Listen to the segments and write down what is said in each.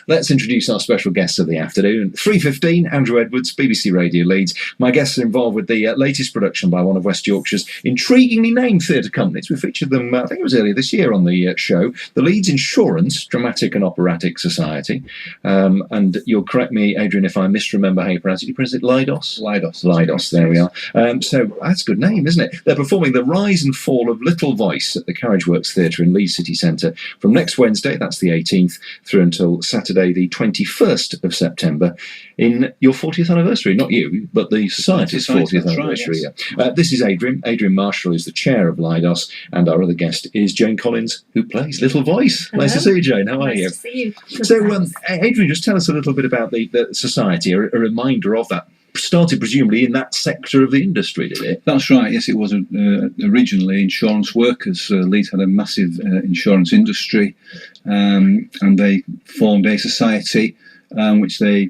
let's introduce our special guests of the afternoon. 3:15, Andrew Edwards, BBC Radio Leeds. My guests are involved with the latest production by one of West Yorkshire's intriguingly named theatre companies. We featured them, I think it was earlier this year on the show, the Leeds Insurance Dramatic and Operatic Society. And you'll correct me, Adrian, if I misremember how you pronounce it. You pronounce it LIDOS? LIDOS, there we are. So that's a good name, isn't it? They're performing The Rise and Fall of Little Voice at the Carriageworks Theatre in Leeds City Centre from next Wednesday, that's the 18th, through until Saturday the 21st of September, in your 40th anniversary. Not you, but the Society's 40th anniversary. Right, yes. This is Adrian Marshall is the chair of LIDOS, and our other guest is Jane Collins, who plays Little Voice. Hello. Nice to see you, Jane. How are you? Nice to see you. So, Adrian, just tell us a little bit about the Society, a reminder of that. Started presumably in that sector of the industry, did it? That's right, yes, it was originally insurance workers. Leeds had a massive insurance industry, and they formed a society which they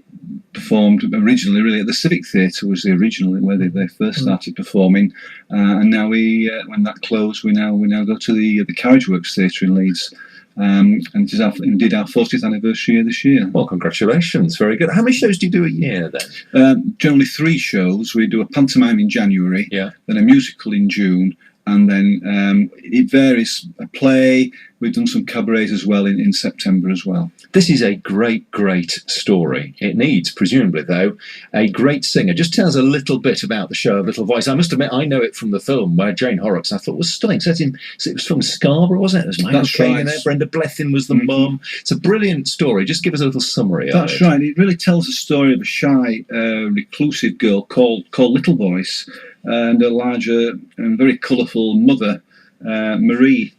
performed originally really at the Civic Theatre, was the original where they first started performing, and now when that closed, we now go to the Carriageworks Theatre in Leeds. And did our 40th anniversary this year. Well, congratulations. Very good. How many shows do you do a year then? Generally 3 shows. We do a pantomime in January, then a musical in June, and then it varies. A play. We've done some cabarets as well in September as well. This is a great story. It needs, presumably though, a great singer. Just tell us a little bit about the show of Little Voice. I must admit, I know it from the film where Jane Horrocks, I thought, was stunning. So it was from Scarborough, wasn't it? It was Michael Caine in there. Brenda Blethyn was the mum. It's a brilliant story. Just give us a little summary of it. That's right. It really tells the story of a shy, reclusive girl called Little Voice, and a larger and very colourful mother, Marie.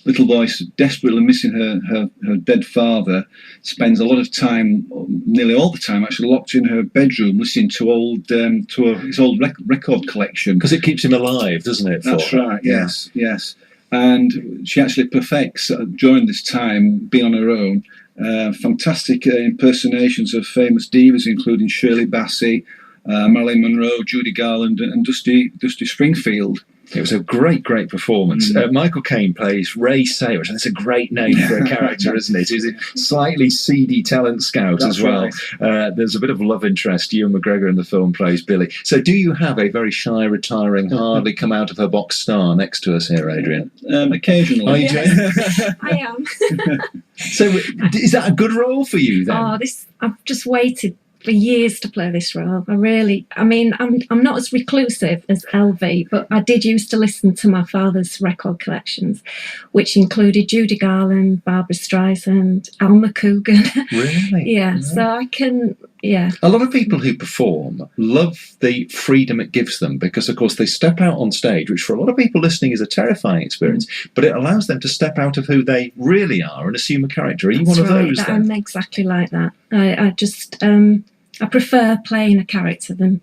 Little Voice, desperately missing her dead father, spends a lot of time, nearly all the time actually, locked in her bedroom listening to his old record collection. Because it keeps him alive, doesn't it? That's right, yes. And she actually perfects, during this time, being on her own, fantastic impersonations of famous divas, including Shirley Bassey, Marilyn Monroe, Judy Garland and Dusty Springfield. It was a great performance. Michael Caine plays Ray Sayers, and it's a great name for a character, isn't it? He's a slightly seedy talent scout as well. Right. There's a bit of love interest. Ewan McGregor in the film plays Billy. So do you have a very shy, retiring, hardly come out of her box star next to us here, Adrian? Occasionally. Are you, Jane? I am. So is that a good role for you then? I've just waited for years to play this role. I'm not as reclusive as LV, but I did used to listen to my father's record collections, which included Judy Garland, Barbra Streisand, Alma Coogan. Really? Yeah, right. So I can, A lot of people who perform love the freedom it gives them because, of course, they step out on stage, which for a lot of people listening is a terrifying experience, but it allows them to step out of who they really are and assume a character. Are you one of those? I'm exactly like that. I prefer playing a character than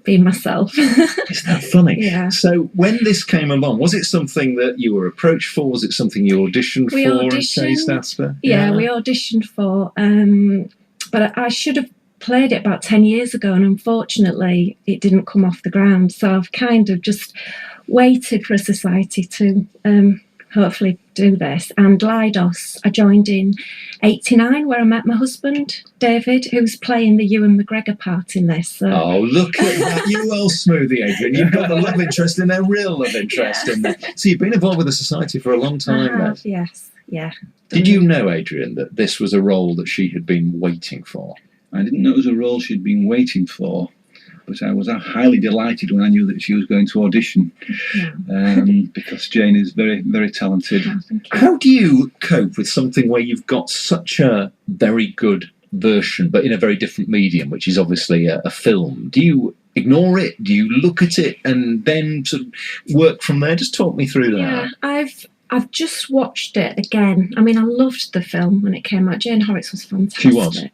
being myself. Isn't that funny? Yeah. So when this came along, was it something that you were approached for? Was it something you auditioned for and chased after? Yeah, we auditioned for, but I should have played it about 10 years ago, and unfortunately it didn't come off the ground. So I've kind of just waited for a society to hopefully do this. And LIDOS, I joined in 89, where I met my husband, David, who's playing the Ewan McGregor part in this. So. Oh, look at that. You well smoothie, Adrian. You've got the love interest in there, real love interest in there. So you've been involved with the society for a long time now. Yes, yeah. Did you know, Adrian, that this was a role that she had been waiting for? I didn't know it was a role she'd been waiting for, but I was highly delighted when I knew that she was going to audition, because Jane is very, very talented. Oh, how do you cope with something where you've got such a very good version, but in a very different medium, which is obviously a film? Do you ignore it? Do you look at it and then sort of work from there? Just talk me through that. Yeah, I've just watched it again. I mean, I loved the film when it came out. Jane Horrocks was fantastic. She was.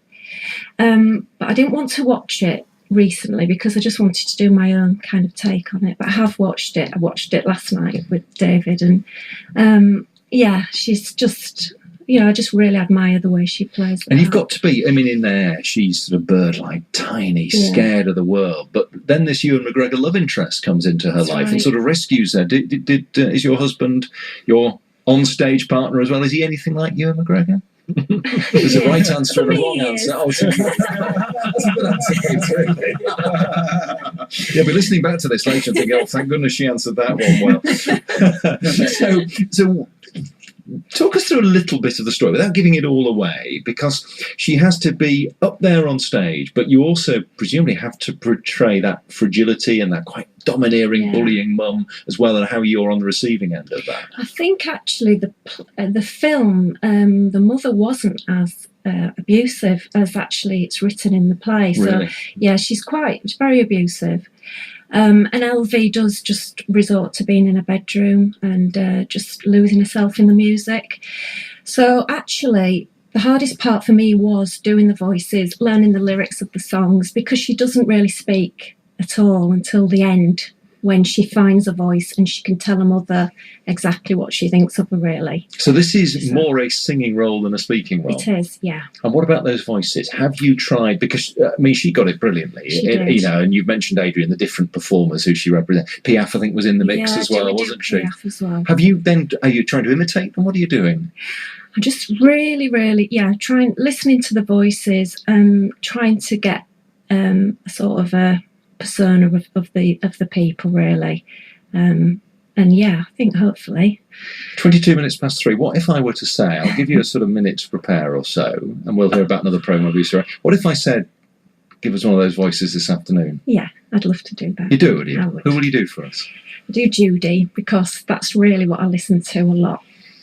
But I didn't want to watch it recently because I just wanted to do my own kind of take on it. But I have watched it. I watched it last night with David, and she's just, I just really admire the way she plays that. And you've got to be, in there she's sort of bird-like, tiny, scared of the world, but then this Ewan McGregor love interest comes into her life and sort of rescues her. Is your husband your on-stage partner as well? Is he anything like Ewan McGregor? There's a right answer and a For me, wrong it answer. is. Oh, that's a good answer, Peter. Yeah, but listening back to this later and thinking, oh, thank goodness she answered that one well. So talk us through a little bit of the story without giving it all away, because she has to be up there on stage, but you also presumably have to portray that fragility and that quite domineering, bullying mum as well, and how you're on the receiving end of that. I think actually the film, the mother wasn't as abusive as actually it's written in the play. Really? So yeah, she's very abusive. And LV does just resort to being in a bedroom and just losing herself in the music. So actually, the hardest part for me was doing the voices, learning the lyrics of the songs, because she doesn't really speak at all until the end, when she finds a voice and she can tell her mother exactly what she thinks of her, really. So this is more a singing role than a speaking role? It is, yeah. And what about those voices? Have you tried, because, I mean, she got it brilliantly, She did. you know, and you've mentioned Adrian, the different performers who she represents. Piaf, I think, was in the mix as well, wasn't she? Piaf as well. Have you then, are you trying to imitate them? What are you doing? I'm just really, listening to the voices and trying to get a sort of a persona of the people, really. And yeah, I think hopefully. 22 minutes past 3. What if I were to say, I'll give you a sort of minute to prepare or so, and we'll hear about another promo. What if I said, give us one of those voices this afternoon? Yeah, I'd love to do that. You do, would you? I would. Who will you do for us? I do Judy, because that's really what I listen to a lot.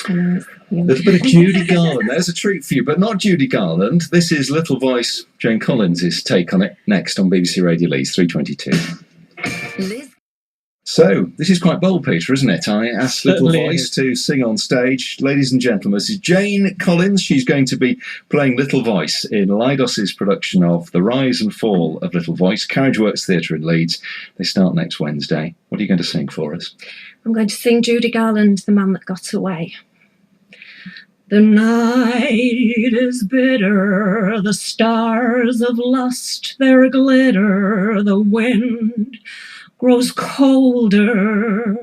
A little bit of Judy Garland. There's a treat for you, but not Judy Garland. This is Little Voice, Jane Collins' take on it, next on BBC Radio Leeds 322. So, this is quite bold, Peter, isn't it? I asked Little Voice to sing on stage. Ladies and gentlemen, this is Jane Collins. She's going to be playing Little Voice in LIDOS's production of The Rise and Fall of Little Voice, Carriageworks Theatre in Leeds. They start next Wednesday. What are you going to sing for us? I'm going to sing Judy Garland, The Man That Got Away. The night is bitter, the stars have lost their glitter, the wind grows colder,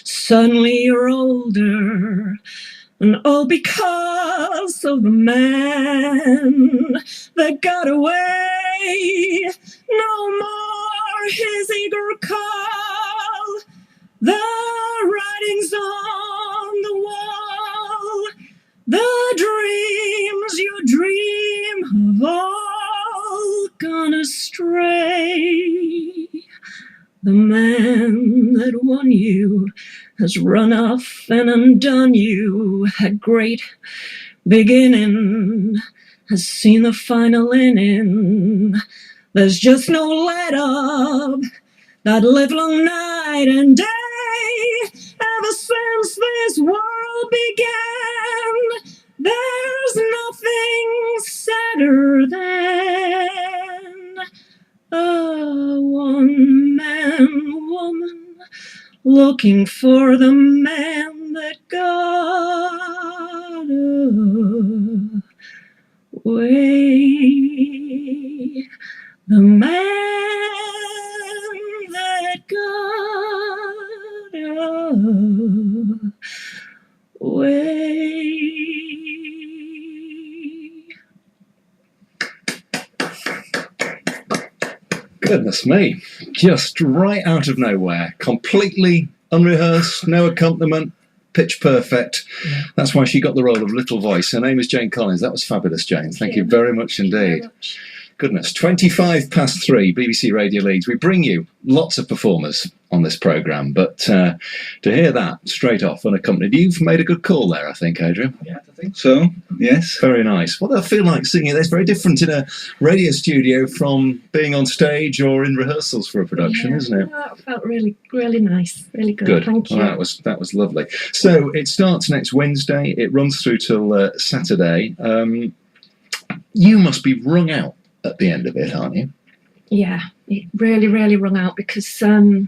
suddenly you're older, and all because of the man that got away. No more his eager call, the writing's on the wall, the dreams you dream have all gone astray. The man that won you has run off and undone you. A great beginning has seen the final inning. There's just no let up that livelong night and day. Ever since this world began, there's nothing sadder than a one-man woman looking for the man that got away. The man that got away. Goodness me, just right out of nowhere, completely unrehearsed, no accompaniment, pitch perfect. Yeah. That's why she got the role of Little Voice. Her name is Jane Collins. That was fabulous, Jane. Thank you very much indeed. Goodness, 25 past 3, BBC Radio Leeds. We bring you lots of performers on this programme, but to hear that straight off unaccompanied, you've made a good call there, I think, Adrian. Yeah, I think so, yes. Very nice. What do I feel like singing? That's very different in a radio studio from being on stage or in rehearsals for a production, isn't it? That felt really, really nice, really good. Good. Thank you. Well, that was lovely. So it starts next Wednesday. It runs through till Saturday. You must be wrung out at the end of it, aren't you? Yeah, it really, really wrung out because, when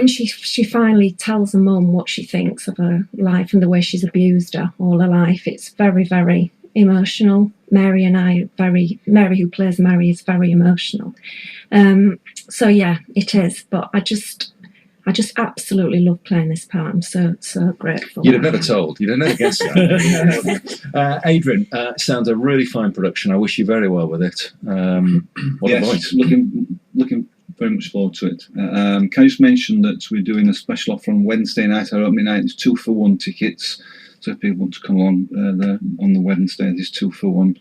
she finally tells her mum what she thinks of her life and the way she's abused her all her life, it's very, very emotional. Mary, who plays Mary, is very emotional. So yeah, it is. But I I just absolutely love playing this part. I'm so grateful. You'd have never told. You'd have never guessed that. Adrian, sounds a really fine production. I wish you very well with it. What a voice. Looking very much forward to it. Can I just mention that we're doing a special offer on Wednesday night, our opening night. It's 2 for 1 tickets. So if people want to come along there on the Wednesday, there's 2 for 1.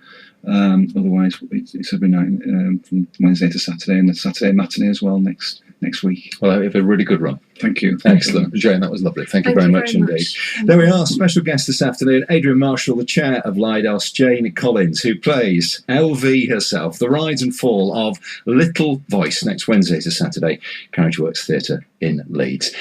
Otherwise, it's every night from Wednesday to Saturday, and the Saturday matinee as well next week. Well, have a really good run. Thank you. Excellent. Jane, that was lovely. Thank you very much indeed. There we are. Special guest this afternoon, Adrian Marshall, the chair of LIDOS, Jane Collins, who plays LV herself, the rise and fall of Little Voice, next Wednesday to Saturday, Carriageworks Theatre in Leeds.